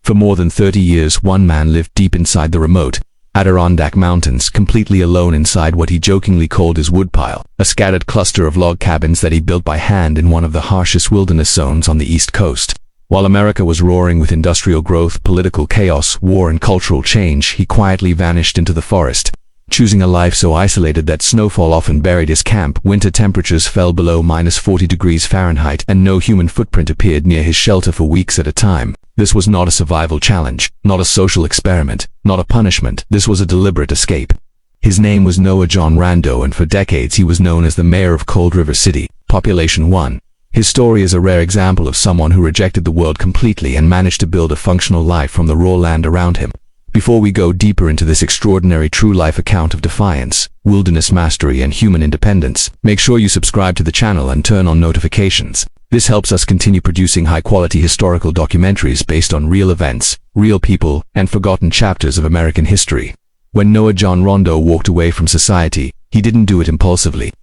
For more than 30 years, one man lived deep inside the remote Adirondack Mountains, completely alone inside what he jokingly called his woodpile, a scattered cluster of log cabins that he built by hand in one of the harshest wilderness zones on the East Coast. While America was roaring with industrial growth, political chaos, war, and cultural change, he quietly vanished into the forest, choosing a life so isolated that snowfall often buried his camp, winter temperatures fell below -40 degrees Fahrenheit, and no human footprint appeared near his shelter for weeks at a time. This was not a survival challenge, not a social experiment, not a punishment. This was a deliberate escape. His name was Noah John Rondeau, and for decades he was known as the mayor of Cold River City, population 1. His story is a rare example of someone who rejected the world completely and managed to build a functional life from the raw land around him. Before we go deeper into this extraordinary true-life account of defiance, wilderness mastery, and human independence, make sure you subscribe to the channel and turn on notifications. This helps us continue producing high-quality historical documentaries based on real events, real people, and forgotten chapters of American history. When Noah John Rondeau walked away from society, he didn't do it impulsively.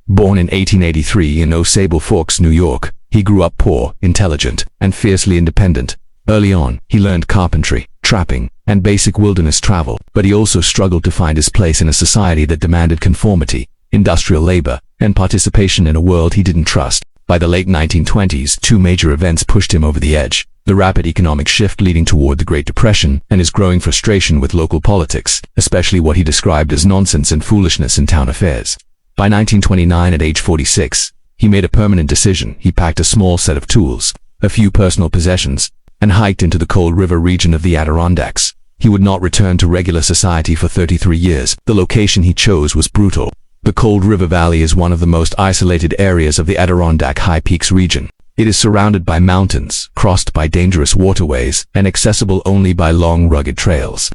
Born in 1883 in Osable Forks, New York, he grew up poor, intelligent, and fiercely independent. Early on, he learned carpentry, trapping, and basic wilderness travel, but he also struggled to find his place in a society that demanded conformity, industrial labor, and participation in a world he didn't trust. By the late 1920s, two major events pushed him over the edge: the rapid economic shift leading toward the Great Depression, and his growing frustration with local politics, especially what he described as nonsense and foolishness in town affairs. By 1929, at age 46, he made a permanent decision. He packed a small set of tools, a few personal possessions, and hiked into the Cold River region of the Adirondacks. He would not return to regular society for 33 years. The location he chose was brutal. The Cold River Valley is one of the most isolated areas of the Adirondack High Peaks region. It is surrounded by mountains, crossed by dangerous waterways, and accessible only by long, rugged trails.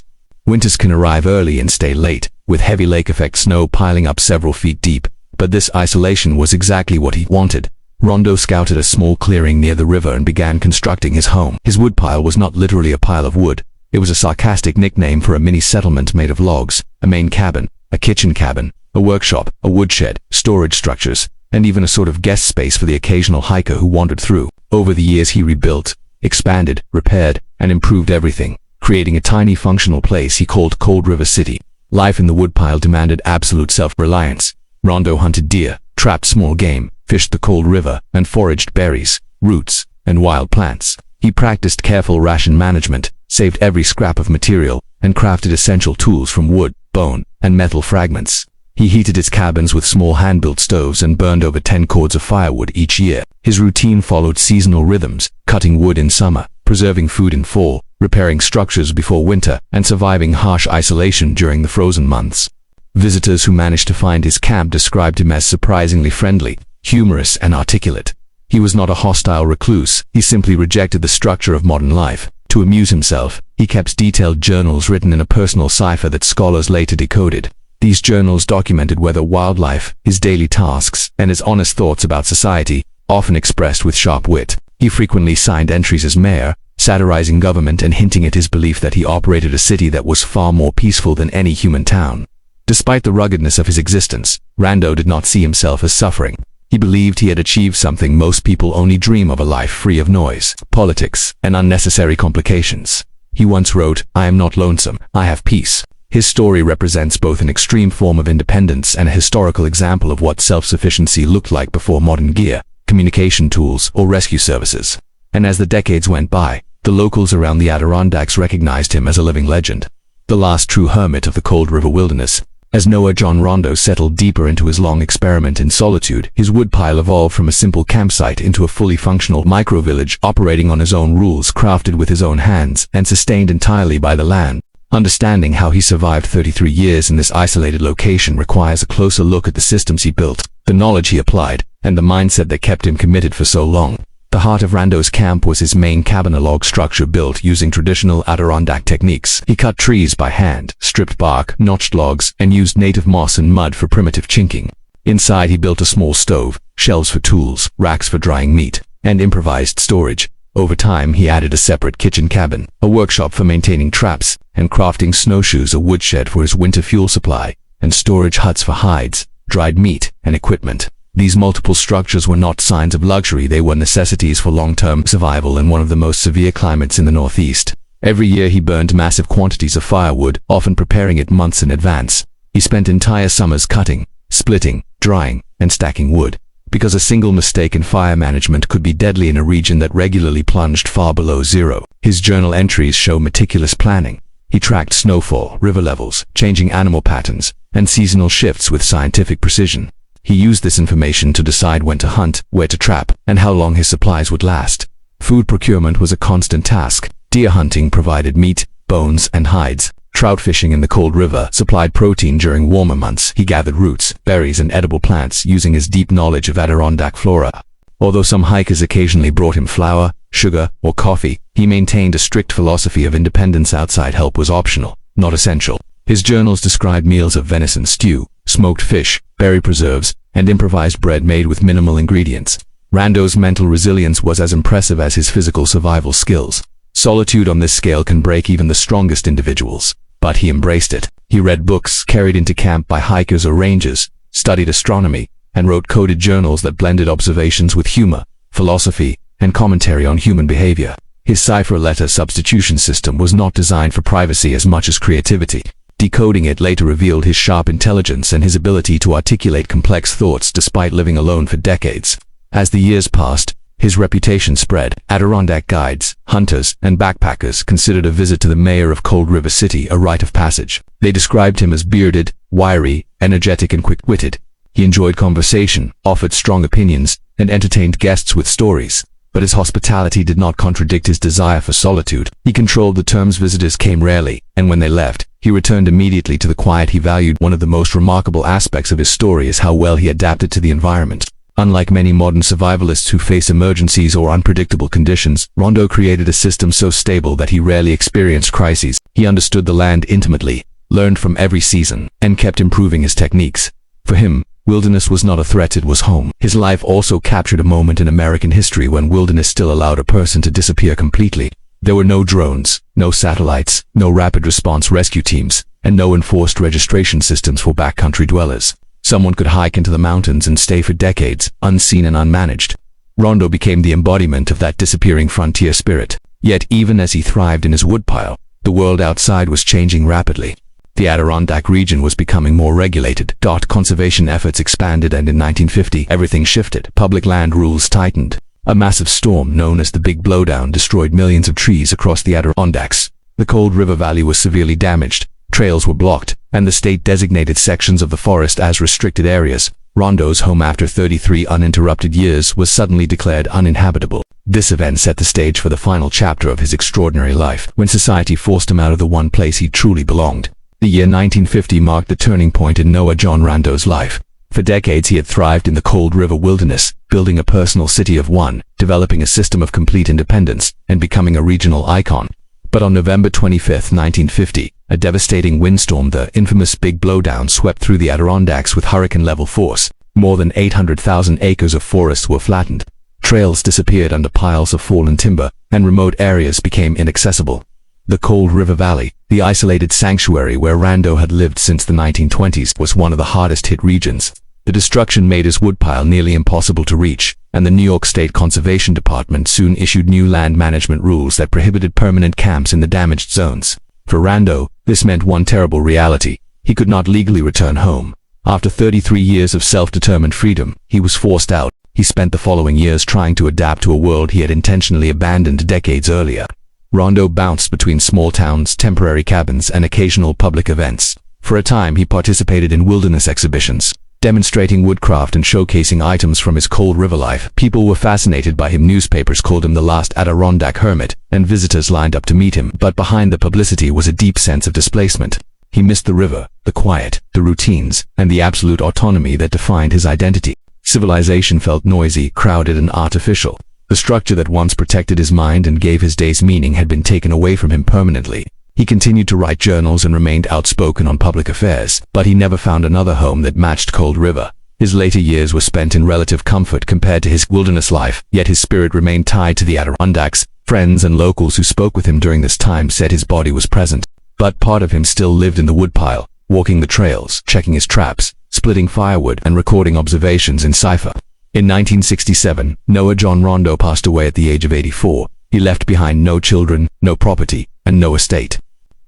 Winters can arrive early and stay late, with heavy lake-effect snow piling up several feet deep. But this isolation was exactly what he wanted. Rondeau scouted a small clearing near the river and began constructing his home. His woodpile was not literally a pile of wood. It was a sarcastic nickname for a mini-settlement made of logs, a main cabin, a kitchen cabin, a workshop, a woodshed, storage structures, and even a sort of guest space for the occasional hiker who wandered through. Over the years he rebuilt, expanded, repaired, and improved everything, creating a tiny functional place he called Cold River City. Life in the woodpile demanded absolute self-reliance. Rondeau hunted deer, trapped small game, fished the Cold River, and foraged berries, roots, and wild plants. He practiced careful ration management, saved every scrap of material, and crafted essential tools from wood, bone, and metal fragments. He heated his cabins with small hand-built stoves and burned over 10 cords of firewood each year. His routine followed seasonal rhythms, cutting wood in summer, preserving food in fall, repairing structures before winter, and surviving harsh isolation during the frozen months. Visitors who managed to find his camp described him as surprisingly friendly, humorous, and articulate. He was not a hostile recluse. He simply rejected the structure of modern life. To amuse himself, he kept detailed journals written in a personal cipher that scholars later decoded. These journals documented weather, wildlife, his daily tasks, and his honest thoughts about society, often expressed with sharp wit. He frequently signed entries as mayor, satirizing government and hinting at his belief that he operated a city that was far more peaceful than any human town. Despite the ruggedness of his existence, Rondeau did not see himself as suffering. He believed he had achieved something most people only dream of: a life free of noise, politics, and unnecessary complications. He once wrote, "I am not lonesome, I have peace." His story represents both an extreme form of independence and a historical example of what self-sufficiency looked like before modern gear, communication tools, or rescue services. And as the decades went by, the locals around the Adirondacks recognized him as a living legend, the last true hermit of the Cold River wilderness. As Noah John Rondeau settled deeper into his long experiment in solitude, his woodpile evolved from a simple campsite into a fully functional micro-village operating on his own rules, crafted with his own hands, and sustained entirely by the land. Understanding how he survived 33 years in this isolated location requires a closer look at the systems he built, the knowledge he applied, and the mindset that kept him committed for so long. The heart of Rondeau's camp was his main cabin, a log structure built using traditional Adirondack techniques. He cut trees by hand, stripped bark, notched logs, and used native moss and mud for primitive chinking. Inside he built a small stove, shelves for tools, racks for drying meat, and improvised storage. Over time he added a separate kitchen cabin, a workshop for maintaining traps and crafting snowshoes, a woodshed for his winter fuel supply, and storage huts for hides, dried meat, and equipment. These multiple structures were not signs of luxury, they were necessities for long-term survival in one of the most severe climates in the Northeast. Every year he burned massive quantities of firewood, often preparing it months in advance. He spent entire summers cutting, splitting, drying, and stacking wood, because a single mistake in fire management could be deadly in a region that regularly plunged far below zero. His journal entries show meticulous planning. He tracked snowfall, river levels, changing animal patterns, and seasonal shifts with scientific precision. He used this information to decide when to hunt, where to trap, and how long his supplies would last. Food procurement was a constant task. Deer hunting provided meat, bones, and hides. Trout fishing in the cold river supplied protein during warmer months. He gathered roots, berries, and edible plants using his deep knowledge of Adirondack flora. Although some hikers occasionally brought him flour, sugar, or coffee, he maintained a strict philosophy of independence. Outside help was optional, not essential. His journals described meals of venison stew, smoked fish, berry preserves, and improvised bread made with minimal ingredients. Rondeau's mental resilience was as impressive as his physical survival skills. Solitude on this scale can break even the strongest individuals, but he embraced it. He read books carried into camp by hikers or rangers, studied astronomy, and wrote coded journals that blended observations with humor, philosophy, and commentary on human behavior. His cipher letter substitution system was not designed for privacy as much as creativity. Decoding it later revealed his sharp intelligence and his ability to articulate complex thoughts despite living alone for decades. As the years passed, his reputation spread. Adirondack guides, hunters, and backpackers considered a visit to the mayor of Cold River City a rite of passage. They described him as bearded, wiry, energetic, and quick-witted. He enjoyed conversation, offered strong opinions, and entertained guests with stories. But his hospitality did not contradict his desire for solitude. He controlled the terms visitors came rarely, and when they left, he returned immediately to the quiet he valued. One of the most remarkable aspects of his story is how well he adapted to the environment. Unlike many modern survivalists who face emergencies or unpredictable conditions, Rondeau created a system so stable that he rarely experienced crises. He understood the land intimately, learned from every season, and kept improving his techniques. For him, wilderness was not a threat, it was home. His life also captured a moment in American history when wilderness still allowed a person to disappear completely. There were no drones, no satellites, no rapid response rescue teams, and no enforced registration systems for backcountry dwellers. Someone could hike into the mountains and stay for decades, unseen and unmanaged. Rondeau became the embodiment of that disappearing frontier spirit. Yet even as he thrived in his woodpile, the world outside was changing rapidly. The Adirondack region was becoming more regulated. Conservation efforts expanded, and in 1950, everything shifted. Public land rules tightened. A massive storm known as the Big Blowdown destroyed millions of trees across the Adirondacks. The Cold River Valley was severely damaged. Trails were blocked, and the state designated sections of the forest as restricted areas. Rondeau's home, after 33 uninterrupted years, was suddenly declared uninhabitable. This event set the stage for the final chapter of his extraordinary life, when society forced him out of the one place he truly belonged. The year 1950 marked the turning point in Noah John Rondeau's life. For decades he had thrived in the Cold River wilderness, building a personal city of one, developing a system of complete independence, and becoming a regional icon. But on November 25, 1950, a devastating windstorm, the infamous Big Blowdown, swept through the Adirondacks with hurricane-level force. More than 800,000 acres of forests were flattened. Trails disappeared under piles of fallen timber, and remote areas became inaccessible. The Cold River Valley, the isolated sanctuary where Rondeau had lived since the 1920s, was one of the hardest-hit regions. The destruction made his woodpile nearly impossible to reach, and the New York State Conservation Department soon issued new land management rules that prohibited permanent camps in the damaged zones. For Rondeau, this meant one terrible reality: he could not legally return home. After 33 years of self-determined freedom, he was forced out. He spent the following years trying to adapt to a world he had intentionally abandoned decades earlier. Rondeau bounced between small towns, temporary cabins, and occasional public events. For a time, he participated in wilderness exhibitions, demonstrating woodcraft and showcasing items from his Cold River life. People were fascinated by him. Newspapers called him the last Adirondack hermit, and visitors lined up to meet him. But behind the publicity was a deep sense of displacement. He missed the river, the quiet, the routines, and the absolute autonomy that defined his identity. Civilization felt noisy, crowded, and artificial. The structure that once protected his mind and gave his days meaning had been taken away from him permanently. He continued to write journals and remained outspoken on public affairs, but he never found another home that matched Cold River. His later years were spent in relative comfort compared to his wilderness life, yet his spirit remained tied to the Adirondacks. Friends and locals who spoke with him during this time said his body was present, but part of him still lived in the woodpile, walking the trails, checking his traps, splitting firewood, and recording observations in cipher. In 1967, Noah John Rondeau passed away at the age of 84. He left behind no children, no property, and no estate.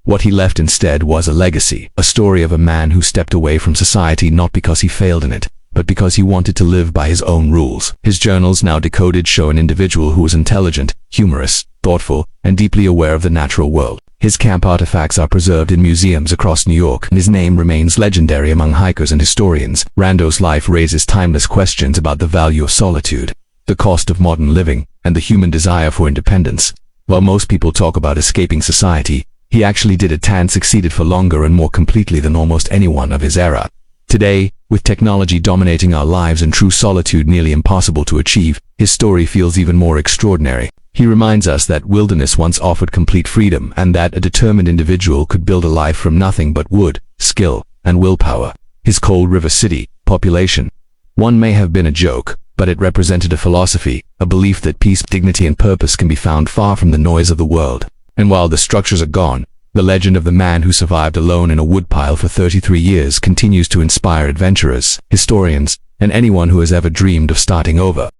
What he left instead was a legacy, a story of a man who stepped away from society not because he failed in it, but because he wanted to live by his own rules. His journals, now decoded, show an individual who was intelligent, humorous, thoughtful, and deeply aware of the natural world. His camp artifacts are preserved in museums across New York, and his name remains legendary among hikers and historians. Rondeau's life raises timeless questions about the value of solitude, the cost of modern living, and the human desire for independence. While most people talk about escaping society, he actually did it and succeeded for longer and more completely than almost anyone of his era. Today, with technology dominating our lives and true solitude nearly impossible to achieve, his story feels even more extraordinary. He reminds us that wilderness once offered complete freedom, and that a determined individual could build a life from nothing but wood, skill, and willpower. His Cold River City, population. One may have been a joke, but it represented a philosophy, a belief that peace, dignity, and purpose can be found far from the noise of the world. And while the structures are gone, the legend of the man who survived alone in a woodpile for 33 years continues to inspire adventurers, historians, and anyone who has ever dreamed of starting over.